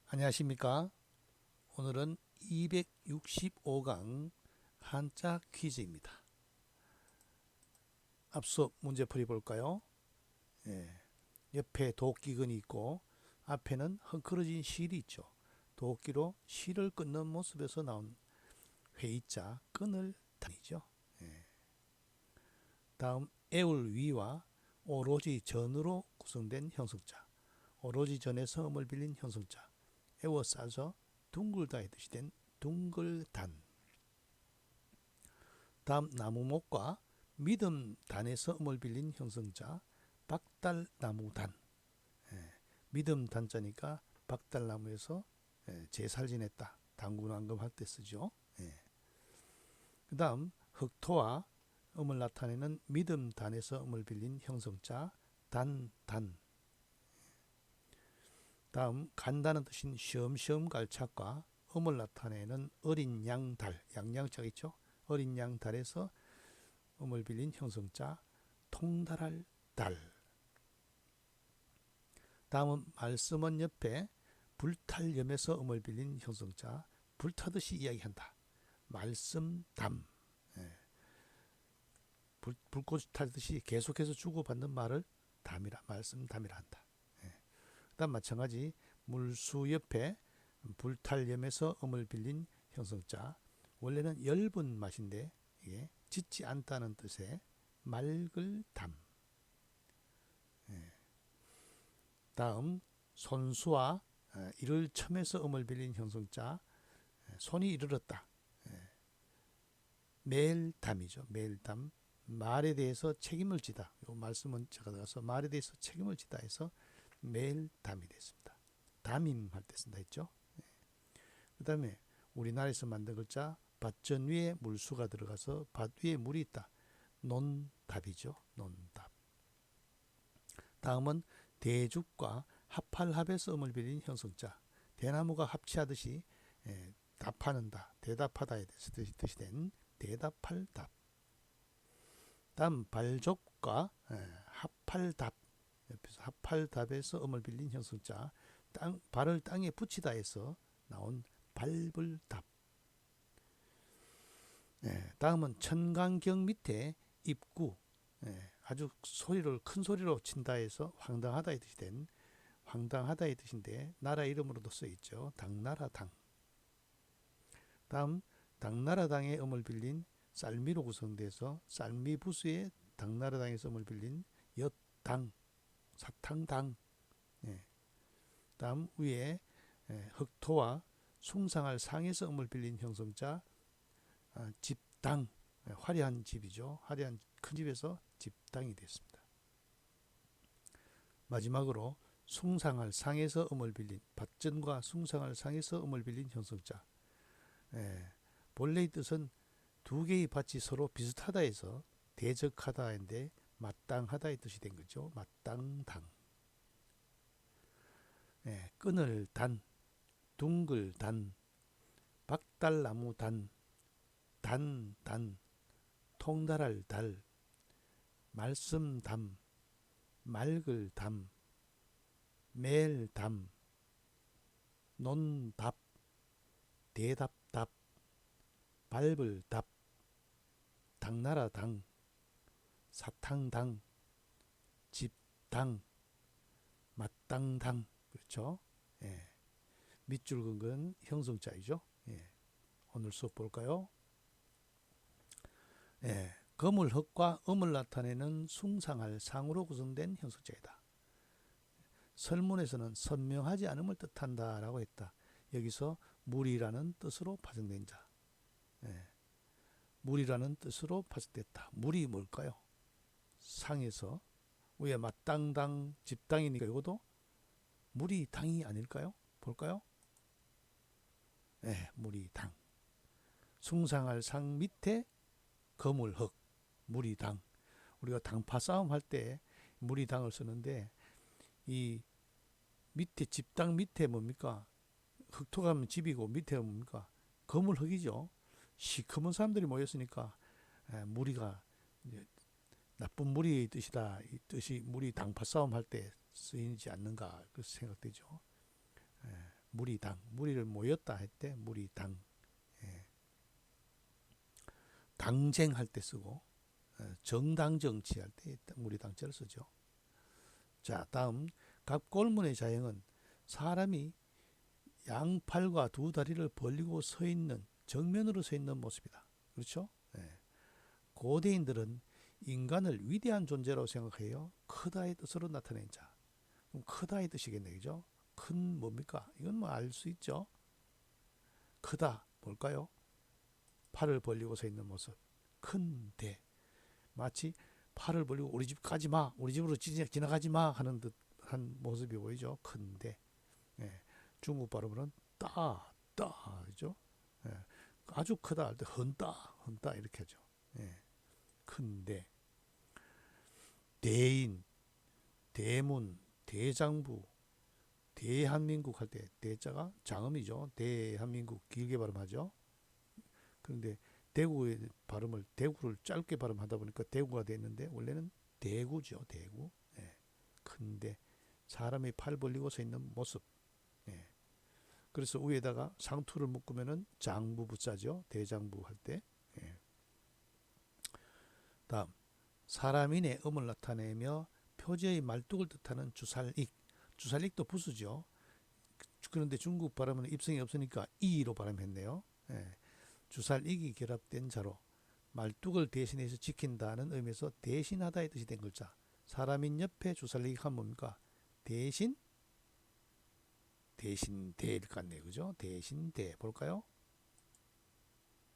안녕하십니까? 오늘은 265강 한자 퀴즈입니다. 앞서 문제 풀이 볼까요? 예, 옆에 도끼근이 있고 앞에는 헝클어진 실이 있죠. 도끼로 실을 끊는 모습에서 나온 회의자 끈을 단이죠. 예. 다음 애울 위와 오로지 전으로 구성된 형성자, 오로지 전에서 음을 빌린 형성자, 애워싸서 둥글다의 뜻이 된 둥글단. 다음 나무목과 믿음단에서 음을 빌린 형성자 박달나무단. 믿음단자니까 박달나무에서 제살 지냈다, 당군왕금 할 때 쓰죠. 그 다음 흑토와 음을 나타내는 믿음단에서 음을 빌린 형성자 단단. 다음 간다는 뜻인 쉬엄쉬엄 갈착과 음을 나타내는 어린 양달, 양양자가 있죠. 어린 양달에서 음을 빌린 형성자 통달할 달. 다음은 말씀은 옆에 불탈염에서 음을 빌린 형성자 불타듯이 이야기한다, 말씀담. 불꽃이 타듯이 계속해서 주고받는 말을 담이라, 말씀담이라 한다. 그다음 마찬가지 물수 옆에 불탈염에서 음을 빌린 형성자, 원래는 엷은 맛인데 이게 짙지 않다는 뜻의 맑을 담. 다음 손수와 이를 첨에서 음을 빌린 형성자 손이 이르렀다, 매일담이죠. 매일담. 말에 대해서 책임을 지다. 이 말씀은 제가 들어가서 말에 대해서 책임을 지다 해서 매일담이 됐습니다. 담임 할 때 쓴다 했죠. 그 다음에 우리나라에서 만든 글자 밭전 위에 물수가 들어가서 밭 위에 물이 있다, 논답이죠. 논답. 다음은 대죽과 합할합에서 음을 빌린 형성자, 대나무가 합치하듯이 답하는다, 대답하다에 대해서 뜻이 된 대답할 답. 다음 발족과 합할답, 옆에서 합할답에서 음을 빌린 형성자 발을 땅에 붙이다 해서 나온 발불답. 다음은 천간경 밑에 입구, 아주 소리를 큰 소리로 친다 해서 황당하다의 뜻이 된 황당하다의 뜻인데 나라 이름으로도 쓰여있죠. 당나라당. 다음 당나라당의 음을 빌린 쌀미로 구성돼서 쌀미부수의 당나라당에서 음을 빌린 엿당, 사탕당. 다음 위에 흑토와 숭상할 상에서 음을 빌린 형성자 집당, 화려한 집이죠. 화려한 큰 집에서 집당이 됐습니다. 마지막으로 숭상할 상에서 음을 빌린 밭전과 숭상할 상에서 음을 빌린 형성자, 본래의 뜻은 두 개의 밭이 서로 비슷하다 해서 대적하다인데 마땅하다의 뜻이 된 거죠. 마땅당. 끈을 단, 둥글 단, 박달나무 단, 단, 통달할 달, 말씀 담, 맑을 담, 매일 담, 논답, 대답 답, 밟을 답, 당나라 당, 사탕 당, 집 당, 마땅 당. 그렇죠? 밑줄 긋은 건 형성자이죠. 오늘 수업 볼까요? 금을 흑과 음을 나타내는 숭상할 상으로 구성된 형성자이다. 설문에서는 선명하지 않음을 뜻한다라고 했다. 여기서 물이라는 뜻으로 파생된 자. 물이라는 뜻으로 파생됐다. 물이 뭘까요? 상에서 위에 마땅당 집당이니까 이것도 물이 당이 아닐까요? 볼까요? 물이 당. 숭상할 상 밑에 거물 흑, 물이 당. 우리가 당파 싸움 할 때 물이 당을 쓰는데 이 밑에 집당 밑에 뭡니까? 흑토가 면 집이고 밑에 뭡니까? 거물 흑이죠. 시커먼 사람들이 모였으니까 무리가 나쁜 무리의 뜻이다, 이 뜻이 물이 당파 싸움 할 때 쓰이지 않는가 그 생각되죠. 무리당, 무리를 모였다 할 때 무리당, 예. 당쟁할 때 쓰고 정당 정치할 때 무리당자를 쓰죠. 자, 다음 갑골문의 자형은 사람이 양팔과 두 다리를 벌리고 서 있는, 정면으로 서 있는 모습이다. 그렇죠? 예. 고대인들은 인간을 위대한 존재라고 생각해요. 크다의 뜻으로 나타낸 자. 그럼 크다의 뜻이겠네, 그죠? 큰 뭡니까? 이건 뭐 알 수 있죠. 크다 뭘까요? 팔을 벌리고 서 있는 모습. 큰 대. 마치 팔을 벌리고 우리 집 가지 마, 우리 집으로 지나가지 마 하는 듯한 모습이 보이죠. 큰데. 예. 중국 발음으로는 따, 그죠? 예. 아주 크다 할 때 헌따 이렇게 하죠. 예. 큰데. 대인, 대문, 대장부, 대한민국 할 때 대자가 장음이죠. 대한민국 길게 발음하죠. 그런데 대구의 발음을 대구를 짧게 발음하다 보니까 대구가 됐는데 원래는 대구죠. 대구. 예. 큰데 사람이 팔 벌리고 서 있는 모습. 예. 그래서 위에다가 상투를 묶으면은 장부 붙자죠. 대장부 할 때. 예. 다음 사람인의 음을 나타내며 표제의 말뚝을 뜻하는 주살익. 주살익도 부수죠. 그런데 중국 발음은 입성이 없으니까 이로 발음했네요. 예. 주살익이 결합된 자로 말뚝을 대신해서 지킨다는 의미에서 대신하다의 뜻이 된 글자. 사람인 옆에 주살익 하면 뭡니까? 대신대일 것 같네요. 그죠? 대신대 볼까요?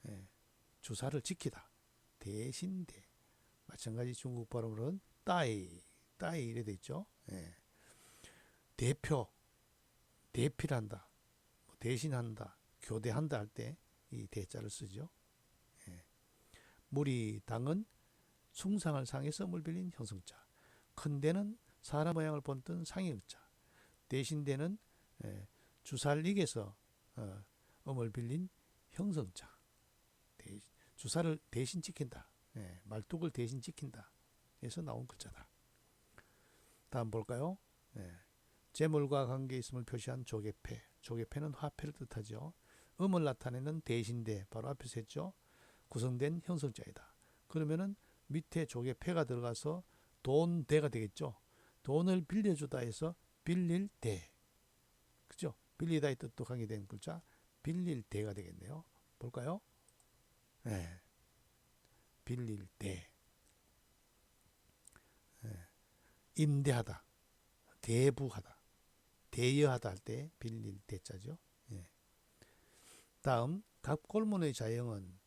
예. 주사를 지키다. 대신대. 마찬가지 중국 발음으로는 따이 이래 돼 있죠. 예. 대표, 대필한다, 대신한다, 교대한다 할 때 이 대자를 쓰죠. 예. 무리당은 숭상을 상해서 물 빌린 형성자. 큰대는 사람 모양을 본뜬 상형자. 대신대는 주살릭에서 음을 빌린 형성자. 주사를 대신 지킨다. 예. 말뚝을 대신 지킨다. 에서 나온 글자다. 다음 볼까요? 예. 재물과 관계 있음을 표시한 조개패. 조개패는 화폐를 뜻하죠. 음을 나타내는 대신대, 바로 앞에서 했죠. 구성된 형성자이다. 그러면은 밑에 조개패가 들어가서 돈대가 되겠죠. 돈을 빌려주다 해서 빌릴 대. 그죠? 빌리다의 뜻도 관계된 글자 빌릴 대가 되겠네요. 볼까요? 네. 빌릴 대. 네. 임대하다. 대부하다. 대여하다 할 때 빌릴 대자죠. 예. 다음 갑골문의 자형은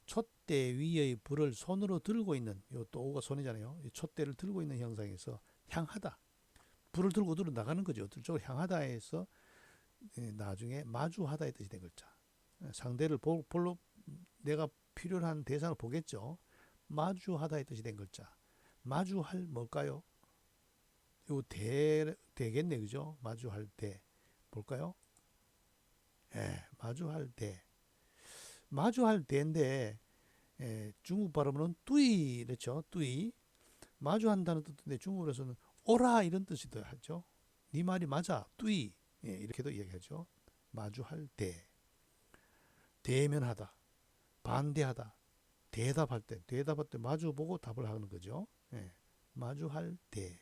촛대 위의 불을 손으로 들고 있는, 요 또 오가 손이잖아요. 이 촛대를 들고 있는 형상에서 향하다. 불을 들고 나가는 거죠. 저쪽으로 향하다 해서 나중에 마주하다의 뜻이 된 글자. 상대를 볼로 내가 필요로 한 대상을 보겠죠. 마주하다의 뜻이 된 글자. 마주할 뭘까요? 요 대겠네, 그죠? 마주할 대. 볼까요? 예, 마주할 대. 마주할 대인데, 중국 발음으로는 뚜이, 그렇죠? 뚜이. 마주한다는 뜻인데 중국에서는 오라 이런 뜻이도 하죠. 네 말이 맞아, 뚜이. 예, 이렇게도 이야기하죠. 마주할 대. 대면하다. 반대하다. 대답할 때 마주보고 답을 하는 거죠. 예, 마주할 대.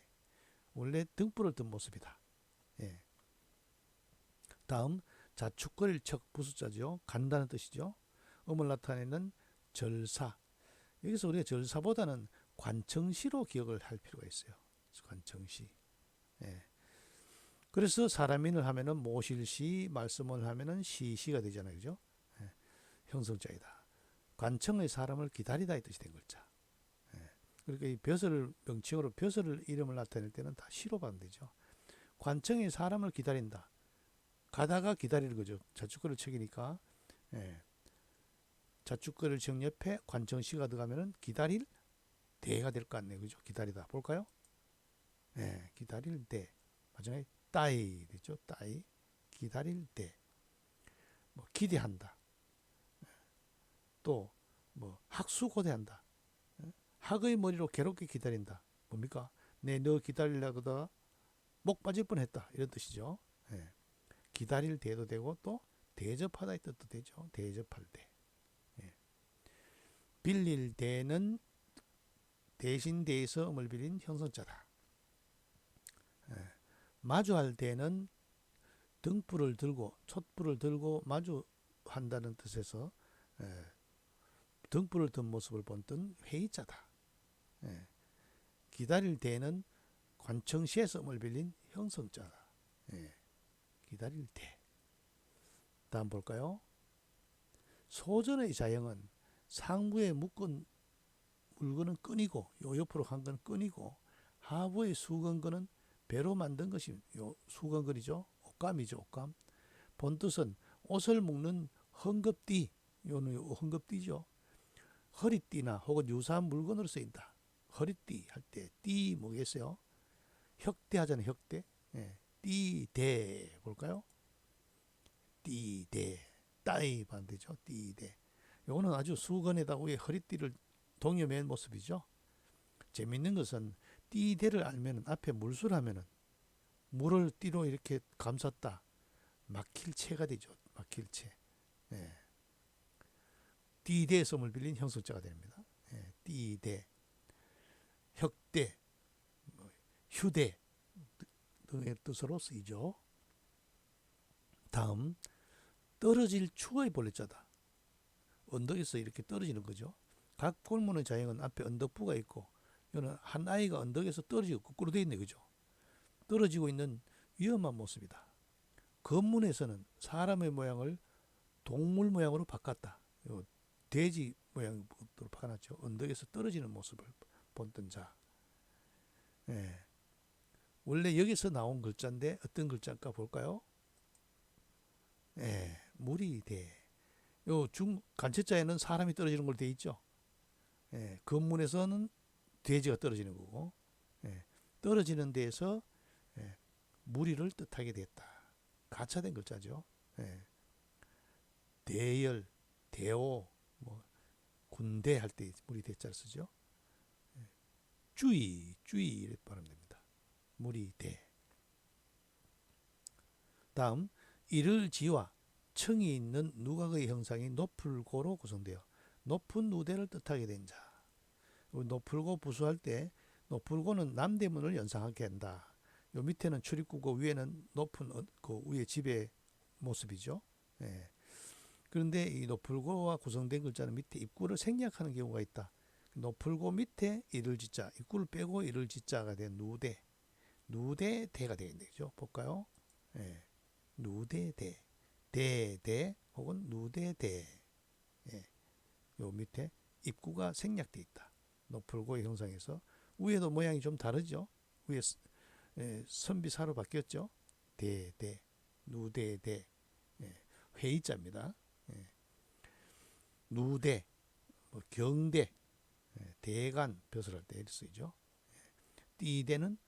원래 등불을 든 모습이다. 예. 다음 자축거릴 척 부수자죠. 간다는 뜻이죠. 음을 나타내는 절사. 여기서 우리가 절사보다는 관청시로 기억을 할 필요가 있어요. 관청시. 예. 그래서 사람인을 하면은 모실시, 말씀을 하면은 시시가 되잖아요. 그죠? 예. 형성자이다. 관청의 사람을 기다리다의 뜻이 된 글자. 예. 그러니까 이 벼슬 명칭으로 벼슬 이름을 나타낼 때는 다 시로 반대죠. 관청의 사람을 기다린다. 가다가 기다리는 거죠. 자축거릴 척이니까. 예. 자축거릴 척 옆에 관청시가 들어가면은 기다릴 대가 될 것 같네요. 그죠? 기다리다. 볼까요? 예. 기다릴 대. 마지막에 따이 되죠. 따이. 기다릴 대. 뭐 기대한다. 또 뭐 학수고대한다. 학의 머리로 괴롭게 기다린다. 뭡니까? 너 기다리려다가 목 빠질 뻔했다. 이런 뜻이죠. 예. 기다릴 대도 되고 또 대접하다의 뜻도 되죠. 대접할 대. 예. 빌릴 대는 대신 대에서 음을 빌린 형성자다. 예. 마주할 대는 등불을 들고 촛불을 들고 마주한다는 뜻에서 등불을 든 모습을 본 뜻 회의자다. 기다릴 때는 관청시에서 음을 빌린 형성자다. 기다릴 때. 다음 볼까요? 소전의 자형은 상부에 묶은 물건은 끈이고 요 옆으로 한 건 끈이고 하부의 수건건은 배로 만든 것이 요 수건건이죠. 옷감이죠. 옷감. 본뜻은 옷을 묶는 헝겊띠, 요는 헝겊띠죠. 허리띠나 혹은 유사한 물건으로 쓰인다. 허리띠 할 때 띠 뭐겠어요? 혁대 하잖아요. 혁대. 띠대 볼까요? 띠대. 따이 반대죠. 띠대. 요거는 아주 수건에다 위에 허리띠를 동여맨 모습이죠. 재밌는 것은 띠대를 알면 앞에 물술 하면은 물을 띠로 이렇게 감쌌다. 막힐 채가 되죠. 막힐 채. 띠대에서 음을 빌린 형성자가 됩니다. 띠대, 혁대, 휴대 등의 뜻으로 쓰이죠. 다음 떨어질 축의 본래자다. 언덕에서 이렇게 떨어지는 거죠. 각 골문의 자형은 앞에 언덕부가 있고 이거는 한 아이가 언덕에서 떨어지고 거꾸로 되어 있네, 그죠? 떨어지고 있는 위험한 모습이다. 건문에서는 사람의 모양을 동물 모양으로 바꿨다. 돼지 모양으로 바꿔놨죠. 언덕에서 떨어지는 모습을 본뜬 자. 원래 여기서 나온 글자인데 어떤 글자일까 볼까요? 무리대. 요 간체자에는 사람이 떨어지는 걸로 되어 있죠. 건문에서는 돼지가 떨어지는 거고, 떨어지는 데에서 무리를 뜻하게 됐다. 가차된 글자죠. 대열, 대오, 뭐 군대 할 때 무리 대자를 쓰죠. 주의 이렇게 발음됩니다. 무리 대. 다음 이를지와 층이 있는 누각의 형상이 노풀고로 구성되어 높은 누대를 뜻하게 된 자. 노풀고 부수할 때 노풀고는 남대문을 연상하게 한다. 요 밑에는 출입구고 위에는 높은 그 위에 집의 모습이죠. 그런데 이 노풀고와 구성된 글자는 밑에 입구를 생략하는 경우가 있다. 노풀고 밑에 이를지자, 입구를 빼고 이를지자가 된 누대, 누대대가 되겠네요. 볼까요? 누대대, 대대 혹은 누대대. 요 밑에 입구가 생략되어 있다. 노풀고의 형상에서 위에도 모양이 좀 다르죠. 위에 선비사로 바뀌었죠. 대대, 누대대, 회의자입니다. 누대, 뭐 경대, 대간 벼슬할 때 쓰이죠. 띠대는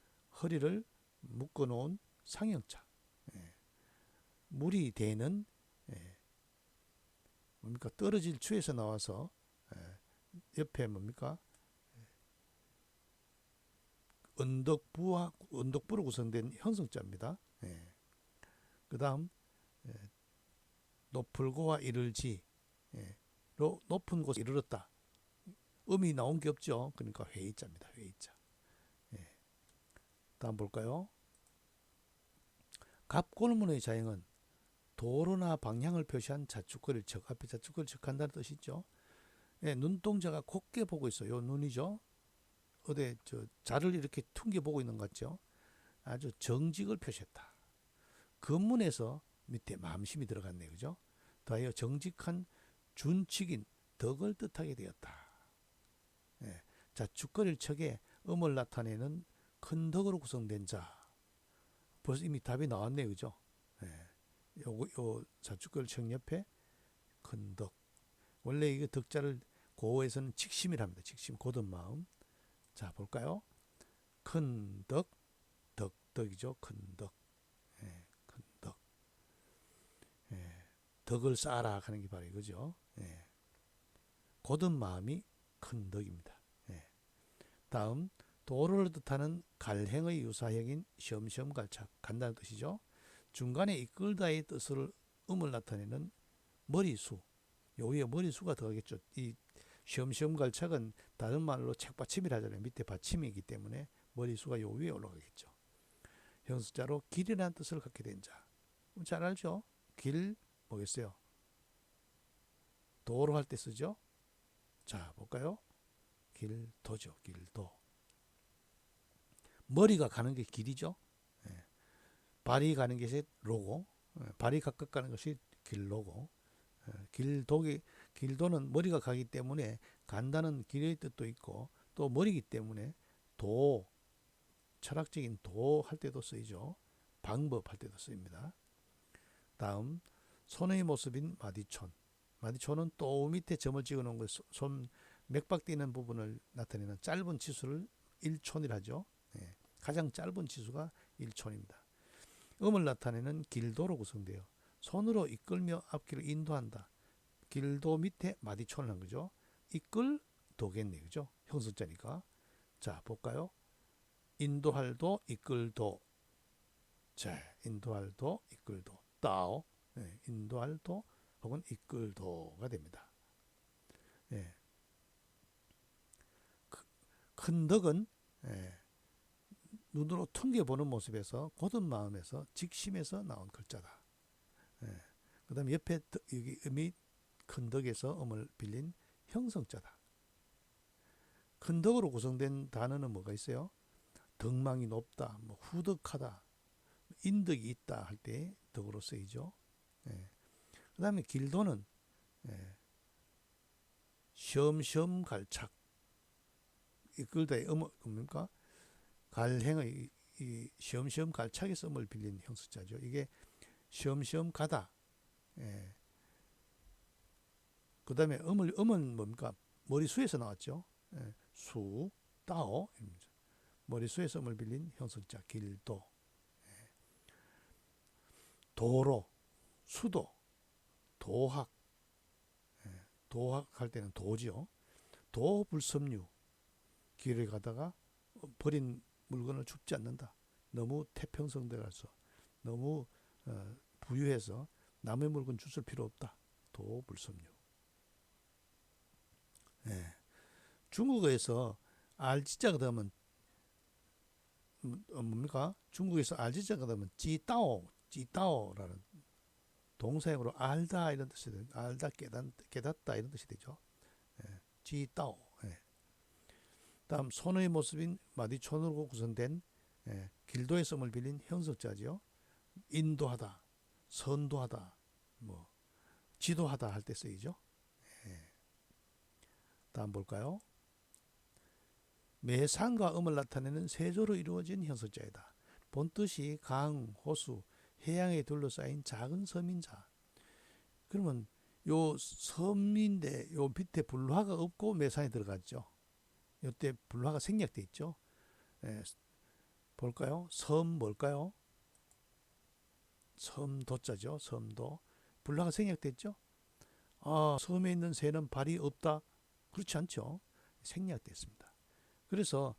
허리를 묶어놓은 상형자. 무리대는 뭡니까? 떨어질 추에서 나와서 옆에 뭡니까? 언덕부로 구성된 형성자입니다. 그 다음 노풀고와 이를지로 높은 곳에 이르렀다. 음이 나온 게 없죠. 그러니까 회의자입니다. 회의자. 다음 볼까요? 갑골문의 자형은 도로나 방향을 표시한 자축거리를 척, 앞에 자축거리를 척한다는 뜻이죠. 눈동자가 곱게 보고 있어요. 요 눈이죠. 어디 자를 이렇게 퉁겨 보고 있는 것 같죠. 아주 정직을 표시했다. 근문에서 밑에 마음심이 들어갔네요. 그죠? 더하여 정직한 준칙인 덕을 뜻하게 되었다. 자축거리를 척에 음을 나타내는 큰 덕으로 구성된 자. 벌써 이미 답이 나왔네요. 그죠? 요 자축거리를 척 옆에 큰 덕. 원래 이거 덕자를 고어에서는 직심이랍니다. 직심, 고든 마음. 자, 볼까요? 큰 덕, 덕이죠. 큰 덕. 큰 덕. 덕을 쌓아라 하는 게 바로 이거죠. 고든 마음이 큰 덕입니다. 다음 도로를 뜻하는 갈행의 유사형인 시험시험 갈착, 간다는 뜻이죠. 중간에 이끌다의 뜻을 음을 나타내는 머리수, 요 위에 머리수가 들어가겠죠. 이 시험시험 갈착은 다른 말로 책받침이라 하잖아요. 밑에 받침이기 때문에 머리수가 요 위에 올라가겠죠. 형습자로 길이라는 뜻을 갖게 된 자. 잘 알죠? 길 뭐겠어요? 도로 할 때 쓰죠. 자, 볼까요? 길도죠. 길도. 머리가 가는 게 길이죠. 예. 발이 가는 것이 로고, 발이 각각 가는 것이 길로고, 길도는 머리가 가기 때문에 간다는 길의 뜻도 있고 또 머리이기 때문에 도, 철학적인 도 할 때도 쓰이죠. 방법 할 때도 쓰입니다. 다음 손의 모습인 마디촌. 마디촌은 또 밑에 점을 찍어 놓은 것, 손 맥박 뛰는 부분을 나타내는 짧은 치수를 1촌이라 하죠. 예, 가장 짧은 치수가 1촌입니다. 음을 나타내는 길도로 구성되어 손으로 이끌며 앞길을 인도한다. 길도 밑에 마디촌을 한 거죠. 이끌도겠네, 그죠? 형수자니까. 자, 볼까요? 인도할도, 이끌도. 자, 인도할도, 이끌도. 따오. 네, 인도할도 혹은 이끌도가 됩니다. 네. 큰 덕은 눈으로 퉁겨보는 모습에서 고든 마음에서 직심에서 나온 글자다. 그 다음에 옆에 여기 음이 큰 덕에서 음을 빌린 형성자다. 큰 덕으로 구성된 단어는 뭐가 있어요? 덕망이 높다, 뭐 후덕하다, 인덕이 있다 할 때 덕으로 쓰이죠. 그 다음에 길도는 시험시험 갈착, 이끌다의 뭡니까? 갈행의 이 시험시험 갈착에서 음을 빌린 형수자죠. 이게 시험시험 가다. 그 다음에 음은 뭡니까? 머리수에서 나왔죠. 수, 따오. 머리수에서 음을 빌린 형수자, 길도. 도로, 수도, 도학. 도학할 때는 도지요. 도불섭류. 길을 가다가 버린 물건을 줍지 않는다. 너무 태평성대라서 너무 부유해서 남의 물건 주실 필요 없다. 도불섭류. 중국어에서 알지자가 되면 뭡니까? 중국에서 알지자가 되면 찌따오라는 동사형으로 알다 이런 뜻이 돼요. 알다 깨닫다 이런 뜻이 되죠. 찌따오. 다음 손의 모습인 마디촌으로 구성된 길도의 썸을 빌린 형석자지요. 인도하다, 선도하다, 뭐 지도하다 할 때 쓰이죠. 다음 볼까요? 매산과 음을 나타내는 세조로 이루어진 형석자이다. 본뜻이 강, 호수, 해양에 둘러싸인 작은 섬인 자. 그러면 요 섬인데 요 밑에 불화가 없고 매산이 들어갔죠. 이때 불화가 생략돼 있죠. 볼까요? 섬 뭘까요? 섬도자죠. 섬도. 불화가 생략됐죠. 아, 섬에 있는 새는 발이 없다. 그렇지 않죠. 생략됐습니다. 그래서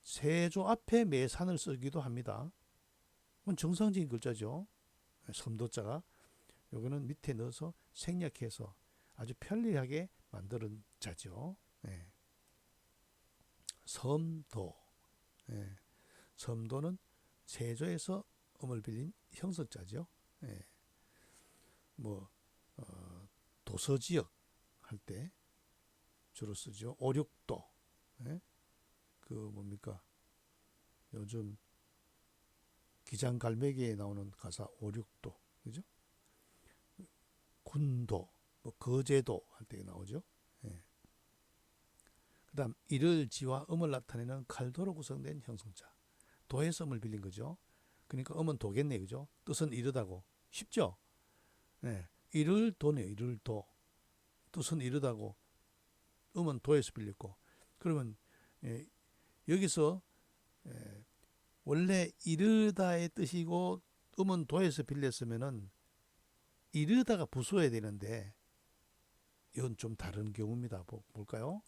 세조 앞에 매산을 쓰기도 합니다. 그건 정상적인 글자죠. 섬도자가. 요거는 밑에 넣어서 생략해서 아주 편리하게 만드는 자죠. 섬도. 섬도는 세조에서 음을 빌린 형석자죠. 뭐 도서지역 할 때 주로 쓰죠. 오륙도. 그 뭡니까? 요즘 기장갈매기에 나오는 가사 오륙도. 그죠? 군도, 뭐 거제도 할 때 나오죠. 그 다음 이를 지와 음을 나타내는 칼도로 구성된 형성자. 도에서 음을 빌린 거죠. 그러니까 음은 도겠네, 그죠? 뜻은 이르다고. 쉽죠? 이를 도네요. 이를 도. 뜻은 이르다고. 음은 도에서 빌렸고. 그러면 여기서 원래 이르다의 뜻이고 음은 도에서 빌렸으면은 이르다가 부수어야 되는데 이건 좀 다른 경우입니다. 볼까요?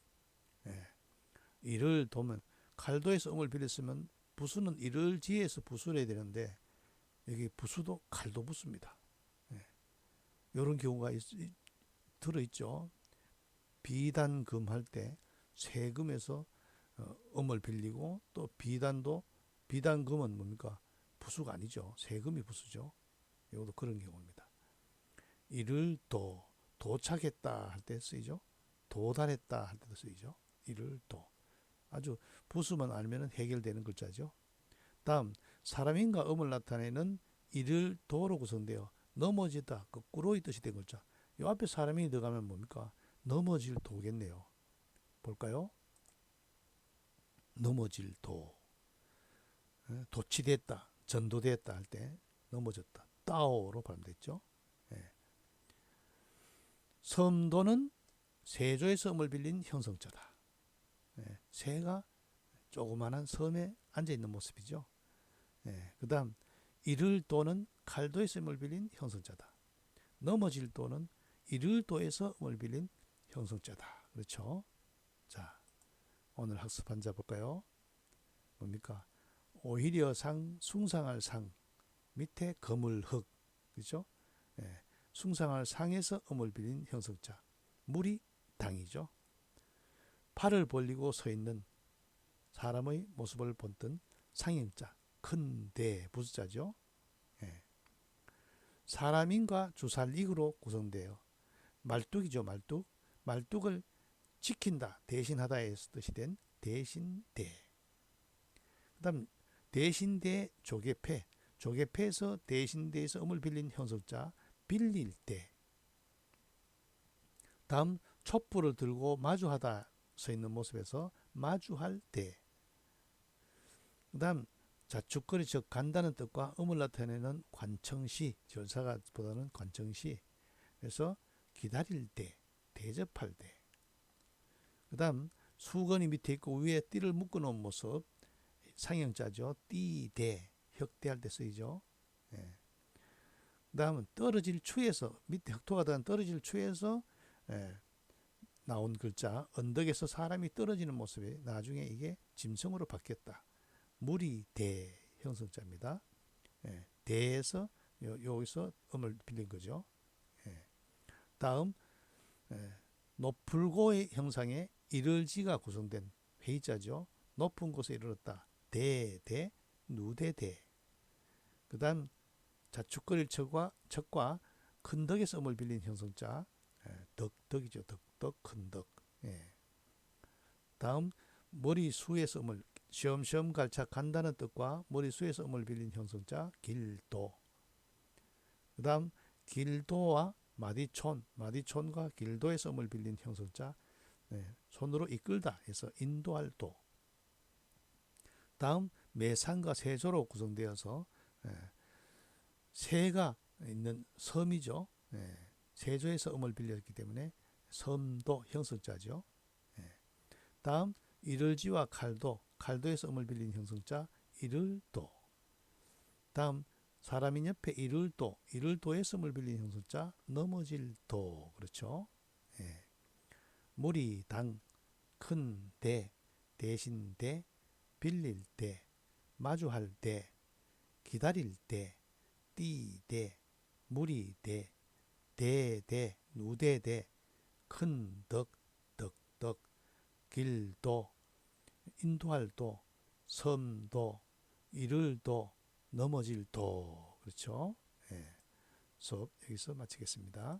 이를 도면 칼도에서 음을 빌렸으면 부수는 이를 지에서 부수를 해야 되는데 여기 부수도 칼도 붙습니다. 예. 이런 경우가 들어있죠. 비단금 할 때 세금에서 음을 빌리고 또 비단금은 뭡니까? 부수가 아니죠. 세금이 부수죠. 이것도 그런 경우입니다. 이를 도착했다 할 때 쓰이죠. 도달했다 할 때도 쓰이죠. 이를 아주 부수만 알면 해결되는 글자죠. 다음 사람인가 음을 나타내는 이를 도로 구성되어 넘어지다 거꾸로의 뜻이 된 글자. 이 앞에 사람이 들어가면 뭡니까? 넘어질 도겠네요. 볼까요? 넘어질 도. 도치됐다, 전도됐다 할 때 넘어졌다. 따오로 발음됐죠. 예. 섬도는 세조에서 음을 빌린 형성자다. 예. 새가 조그마한 섬에 앉아있는 모습이죠. 예. 그 다음 이를 도는 칼도에서 음을 빌린 형성자다. 넘어질 도는 이를 도에서 음을 빌린 형성자다. 그렇죠? 자, 오늘 학습한 자 볼까요? 뭡니까? 오히려 상, 숭상할 상, 밑에 거물 흙, 그렇죠? 예, 숭상할 상에서 음을 빌린 형성자, 물이 당이죠. 팔을 벌리고 서 있는 사람의 모습을 본뜬 상형자, 큰 대 부수자죠. 예. 사람인과 주살익으로 구성되어 말뚝이죠. 말뚝을 지킨다, 대신하다의 뜻이 된 대신대. 그 다음 대신대 조개패에서 대신대에서 음을 빌린 형성자 빌릴 때. 다음 촛불을 들고 마주하다 서 있는 모습에서 마주할 때. 그 다음 자축거리 즉 간다는 뜻과 음을 나타내는 관청시 절사가보다는 관청시. 그래서 기다릴 때, 대접할 때. 그 다음 수건이 밑에 있고 위에 띠를 묶어놓은 모습 상형자죠. 띠대, 혁대할 때 쓰이죠. 예. 그 다음은 떨어질 추에서 밑에 흑토가 든 떨어질 추에서 나온 글자 언덕에서 사람이 떨어지는 모습이 나중에 이게 짐승으로 바뀌었다. 물이 대 형성자입니다. 예. 대에서 여기서 음을 빌린 거죠. 예. 다음 높을고의 형상에 이를지가 구성된 회의자죠. 높은 곳에 이르렀다. 대, 누대대. 그 다음 자축거릴 척과 큰 덕에서 음을 빌린 형성자 덕이죠. 덕, 큰 덕. 예. 다음 머리수에서 음을 시험시험 갈착 간다는 뜻과 머리수에서 음을 빌린 형성자 길도. 그 다음 길도와 마디촌과 길도에서 음을 빌린 형성자 손으로 이끌다 해서 인도할 도. 다음 매산과 세조로 구성되어서 새가 있는 섬이죠. 세조에서 음을 빌렸기 때문에 섬도 형성자죠. 다음 이를지와 칼도에서 음을 빌린 형성자 이를도. 다음 사람인 옆에 이를도에서 음을 빌린 형성자 넘어질 도. 그렇죠. 물이 당, 큰 대, 대신 대, 빌릴 때, 마주할 때, 기다릴 때, 띠대, 물이 대, 대대, 누대대, 큰 덕, 덕, 길도, 인도할 도, 섬도, 이를 도, 넘어질 도. 그렇죠? 수업 여기서 마치겠습니다.